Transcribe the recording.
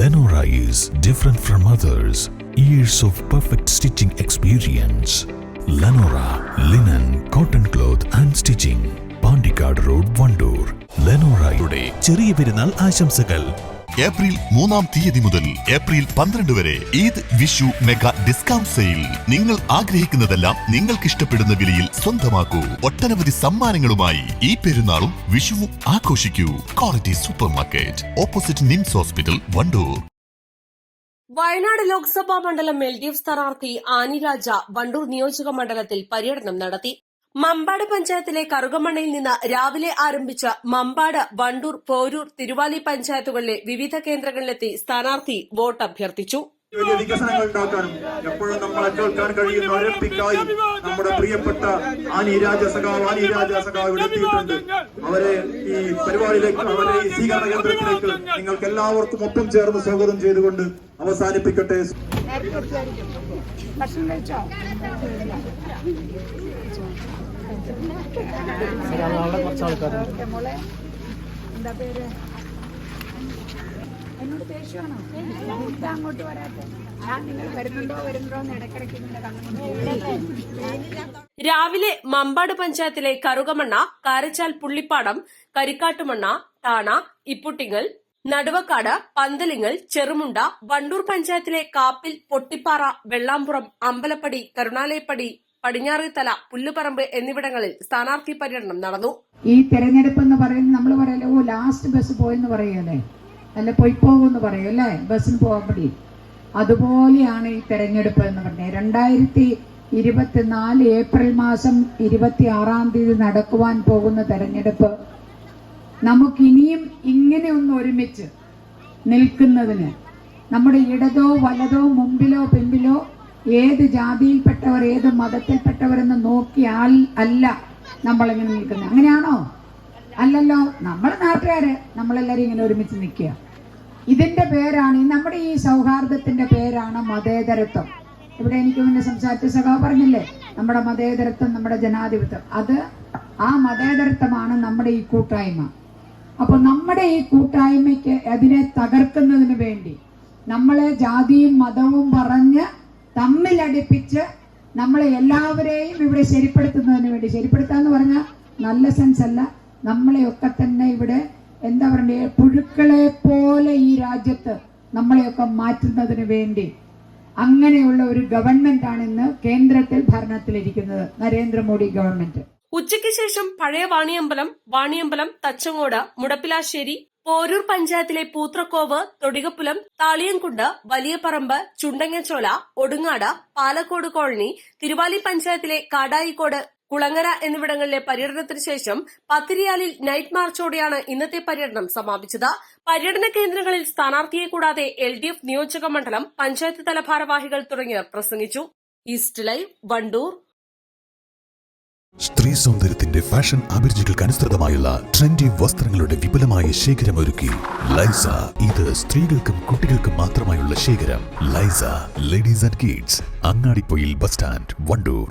Lenora is different from others. Years of perfect stitching experience. Lenora linen, cotton cloth and stitching. Pandikkad road, Wandoor. ലെനോറയുടെ ചെറിയ പെരുന്നാൾ ആശംസകൾ. April 3-ാം തീയതി മുതൽ ഏപ്രിൽ 12 വരെ Eid Vishu mega discount sale. നിങ്ങൾ ആഗ്രഹിക്കുന്നതെല്ലാം നിങ്ങൾക്ക് ഇഷ്ടപ്പെടുന്ന വിലയിൽ സ്വന്തമാക്കൂ. ഒട്ടനവധി സമ്മാനങ്ങളുമായി ഈ പെരുന്നാളും വിഷുവും ആഘോഷിക്കൂ. Quality super market, opposite NIMS hospital, Wandoor. Wayanad Lok Sabha മണ്ഡലം LDF സ്ഥാനാർത്ഥി ആനി രാജ വണ്ടൂർ നിയോജക മണ്ഡലത്തിൽ പര്യടനം നടത്തി. മമ്പാട് പഞ്ചായത്തിലെ കറുകമണ്ണയിൽ നിന്ന് രാവിലെ ആരംഭിച്ച മമ്പാട്, വണ്ടൂർ, പോരൂർ, തിരുവാലി പഞ്ചായത്തുകളിലെ വിവിധ കേന്ദ്രങ്ങളിലെത്തി സ്ഥാനാർത്ഥി വോട്ട് അഭ്യർത്ഥിച്ചു. വലിയ വികസനങ്ങൾ ഉണ്ടാക്കാനും എപ്പോഴും നമ്മളെ കേൾക്കാൻ കഴിയുന്ന ഒരപ്പിക്കായി നമ്മുടെ പ്രിയപ്പെട്ട ആനി രാജ സഖാവ് ഇവിടെ എത്തിയിട്ടുണ്ട്. അവരെ ഈ പരിപാടിയിലേക്ക്, അവരെ ഈ സ്വീകരണ കേന്ദ്രത്തിലേക്ക് നിങ്ങൾക്ക് എല്ലാവർക്കും ഒപ്പം ചേർന്ന് സ്വാഗതം ചെയ്തുകൊണ്ട് അവസാനിപ്പിക്കട്ടെ. എന്നോട് ദേഷ്യമാണോ? അങ്ങോട്ട് വരാട്ടെ. ഞാൻ നിങ്ങൾ വരുന്നുണ്ടോ എന്ന് ഇടയ്ക്കിടയ്ക്ക് രാവിലെ മമ്പാട് പഞ്ചായത്തിലെ കറുകമണ്ണ, കാരച്ചാൽ, പുള്ളിപ്പാടം, കരിക്കാട്ടുമണ്ണ, താണ, ഇപ്പുട്ടിങ്ങൽ, നടുവക്കാട്, പന്തലിങ്ങൽ, ചെറുമുണ്ട, വണ്ടൂർ പഞ്ചായത്തിലെ കാപ്പിൽ, പൊട്ടിപ്പാറ, വെള്ളാമ്പുറം, അമ്പലപ്പടി, കരുണാലയപ്പടി, പടിഞ്ഞാറേത്തല, പുല്ലുപറമ്പ് എന്നിവിടങ്ങളിൽ സ്ഥാനാർത്ഥി പര്യടനം നടന്നു. ഈ തെരഞ്ഞെടുപ്പ് എന്ന് പറയുന്നത് നമ്മൾ പറയല്ലോ, ലാസ്റ്റ് ബസ് പോയെന്ന് പറയല്ലേ, അല്ല പോയിപ്പോകുമെന്ന് പറയും അല്ലേ, ബസ്സിന് പോകാൻ പറ്റി. അതുപോലെയാണ് ഈ തെരഞ്ഞെടുപ്പ് എന്ന് പറഞ്ഞത്. 2024 ഏപ്രിൽ മാസം 26-ാം തീയതി നടക്കുവാൻ പോകുന്ന തെരഞ്ഞെടുപ്പ് നമുക്കിനിയും ഇങ്ങനെ ഒന്ന് ഒരുമിച്ച് നിൽക്കുന്നതിന്, നമ്മുടെ ഇടതോ വലതോ മുമ്പിലോ പിമ്പിലോ ഏത് ജാതിയിൽപ്പെട്ടവർ ഏത് മതത്തിൽപ്പെട്ടവരെന്ന് നോക്കിയാൽ അല്ല നമ്മളിങ്ങനെ നിൽക്കുന്നത്. അങ്ങനെയാണോ? അല്ലല്ലോ. നമ്മുടെ നാട്ടുകാര് നമ്മളെല്ലാരും ഇങ്ങനെ ഒരുമിച്ച് നിൽക്കുക. ഇതിന്റെ പേരാണ്, നമ്മുടെ ഈ സൗഹാർദ്ദത്തിന്റെ പേരാണ് മതേതരത്വം. ഇവിടെ എനിക്ക് മുന്നേ സംസാരിച്ച സഖാവ് പറഞ്ഞില്ലേ, നമ്മുടെ മതേതരത്വം, നമ്മുടെ ജനാധിപത്യം, അത് ആ മതേതരത്വമാണ് നമ്മുടെ ഈ കൂട്ടായ്മ. അപ്പൊ നമ്മുടെ ഈ കൂട്ടായ്മയ്ക്ക് അതിനെ തകർക്കുന്നതിന് വേണ്ടി നമ്മളെ ജാതിയും മതവും പറഞ്ഞ് തമ്മിലടിപ്പിച്ച് നമ്മളെ എല്ലാവരെയും ഇവിടെ ശരിപ്പെടുത്തുന്നതിന് വേണ്ടി, ശരിപ്പെടുത്താന്ന് പറഞ്ഞാൽ നല്ല സെൻസ് അല്ല, നമ്മളെയൊക്കെ തന്നെ ഇവിടെ എന്താ പറയുക, പുഴുക്കളെ പോലെ ഈ രാജ്യത്ത് നമ്മളെയൊക്കെ മാറ്റുന്നതിന് വേണ്ടി അങ്ങനെയുള്ള ഒരു ഗവൺമെന്റ് ആണ് ഇന്ന് കേന്ദ്രത്തിൽ ഭരണത്തിലിരിക്കുന്നത്, നരേന്ദ്രമോദി ഗവൺമെന്റ്. ഉച്ചയ്ക്ക് ശേഷം പഴയ വാണിയമ്പലം, തച്ചങ്ങോട്, മുടപ്പിലാശ്ശേരി, പോരൂർ പഞ്ചായത്തിലെ പൂത്രക്കോവ്, തൊടികപ്പുലം, താളിയംകുണ്ട്, വലിയ പറമ്പ്, ചുണ്ടങ്ങച്ചോല, ഒടുങ്ങാട്, പാലക്കോട് കോളനി, തിരുവാലി പഞ്ചായത്തിലെ കാടായിക്കോട്, കുളങ്ങര എന്നിവിടങ്ങളിലെ പര്യടനത്തിന് ശേഷം പത്തിരിയാലിൽ നൈറ്റ് മാർച്ചോടെയാണ് ഇന്നത്തെ പര്യടനം സമാപിച്ചത്. പര്യടന കേന്ദ്രങ്ങളിൽ സ്ഥാനാർത്ഥിയെ കൂടാതെ LDF നിയോജക മണ്ഡലം, പഞ്ചായത്ത് തല ഭാരവാഹികൾ തുടങ്ങിയവർ പ്രസംഗിച്ചു. East live, Wandoor. സ്ത്രീ സൗന്ദര്യത്തിന്റെ ഫാഷൻ അഭിരുചികൾക്ക് അനുസൃതമായുള്ള ട്രെൻഡി വസ്ത്രങ്ങളുടെ വിപുലമായ ശേഖരമൊരുക്കി ലൈസ. ഇത് സ്ത്രീകൾക്കും കുട്ടികൾക്കും മാത്രമായുള്ള ശേഖരം. ലൈസ ladies and kids, Angadipoyil bus stand, Wandoor.